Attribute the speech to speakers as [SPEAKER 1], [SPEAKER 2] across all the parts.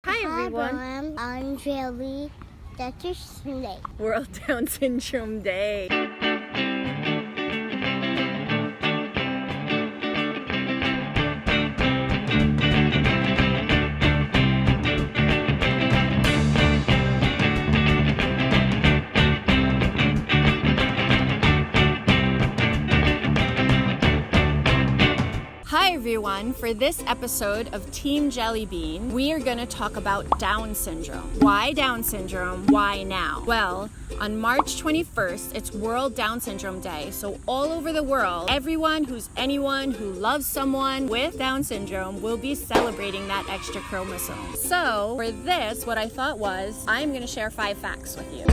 [SPEAKER 1] Hi everyone.
[SPEAKER 2] I'm Gelli. That's your snake.
[SPEAKER 1] World Down Syndrome Day. Hi everyone, for this episode of Team Jelly Bean, we are going to talk about Down syndrome. Why Down syndrome? Why now? Well, on March 21st, it's World Down Syndrome Day, so all over the world, anyone who loves someone with Down syndrome will be celebrating that extra chromosome. So, for this, what I thought was, I'm going to share 5 facts with you.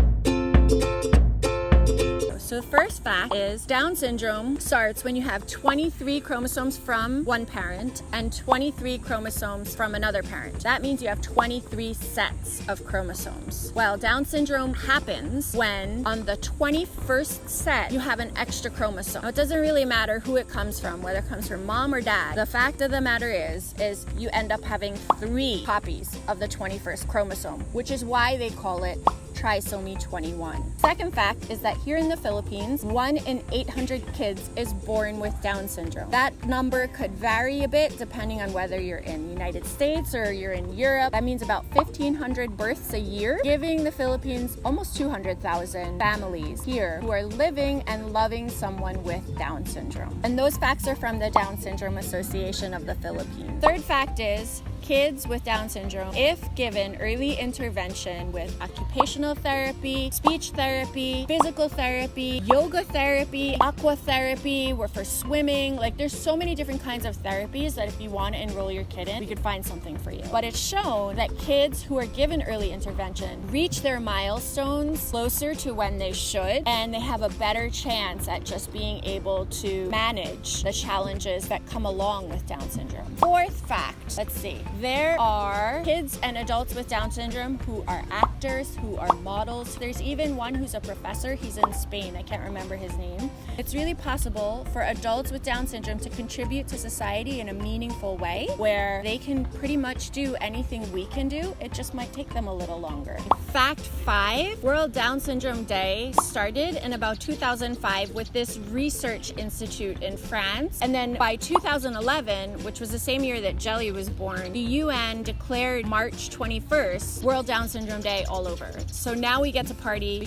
[SPEAKER 1] So the first fact is Down syndrome starts when you have 23 chromosomes from one parent and 23 chromosomes from another parent. That means you have 23 sets of chromosomes. Well, Down syndrome happens when on the 21st set you have an extra chromosome. Now, it doesn't really matter who it comes from, whether it comes from mom or dad. The fact of the matter is you end up having 3 copies of the 21st chromosome, which is why they call it TRISOMY 21. Second fact is that here in the Philippines, 1 in 800 kids is born with Down syndrome. That number could vary a bit depending on whether you're in the United States or you're in Europe. That means about 1,500 births a year, giving the Philippines almost 200,000 families here who are living and loving someone with Down syndrome. And those facts are from the Down Syndrome Association of the Philippines. Third fact is, kids with Down syndrome, if given early intervention with occupational therapy, speech therapy, physical therapy, yoga therapy, AQUA therapy, or for swimming, there's so many different kinds of therapies that if you want to enroll your kid in, we could find something for you. But it's shown that kids who are given early intervention reach their milestones closer to when they should, and they have a better chance at just being able to manage the challenges that come along with Down syndrome. Fourth fact, let's see. There are kids and adults with Down syndrome who are actors, who are models. There's even one who's a professor. He's in Spain. I can't remember his name. It's really possible for adults with Down syndrome to contribute to society in a meaningful way where they can pretty much do anything we can do. It just might take them a little longer. Fact 5, World Down Syndrome Day started in about 2005 with this research institute in France. And then by 2011, which was the same year that Gelli was born, the UN declared March 21st World Down Syndrome Day all over. So now we get to party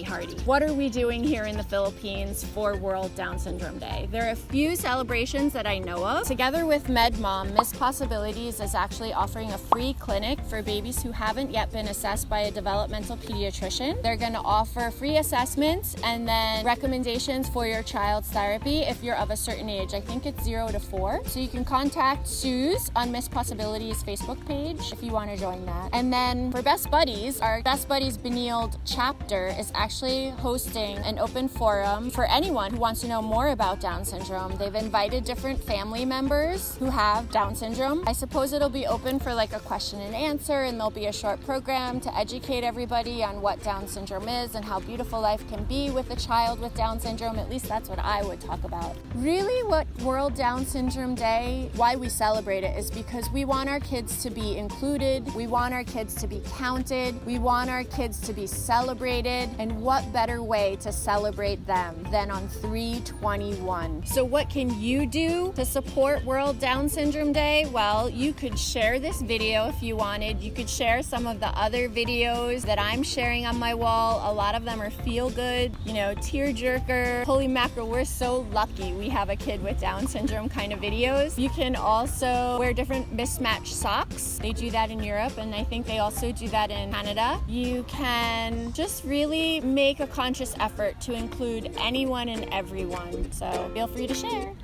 [SPEAKER 1] hardy. What are we doing here in the Philippines for World Down Syndrome Day? There are a few celebrations that I know of. Together with MedMom, Miss Possibilities is actually offering a free clinic for babies who haven't yet been assessed by a developmental pediatrician. They're going to offer free assessments and then recommendations for your child's therapy if you're of a certain age. I think it's 0 to 4. So you can contact Suze on Miss Possibilities Facebook page if you want to join that. And then for Best Buddies, our Best Buddies Untitled Chapter is actually hosting an open forum for anyone who wants to know more about Down syndrome. They've invited different family members who have Down syndrome. I suppose it'll be open for a question and answer, and there'll be a short program to educate everybody on what Down syndrome is and how beautiful life can be with a child with Down syndrome. At least that's what I would talk about. Really, what World Down Syndrome Day, why we celebrate it is because we want our kids to be included, we want our kids to be counted, we want our kids to be celebrated, and what better way to celebrate them than on 3/21. So what can you do to support World Down Syndrome Day? Well, you could share this video if you wanted. You could share some of the other videos that I'm sharing on my wall. A lot of them are feel good, tearjerker, holy mackerel, we're so lucky we have a kid with Down syndrome kind of videos. You can also wear different mismatched socks. They do that in Europe, and I think they also do that in Canada. You can just really make a conscious effort to include anyone and everyone. So feel free to share.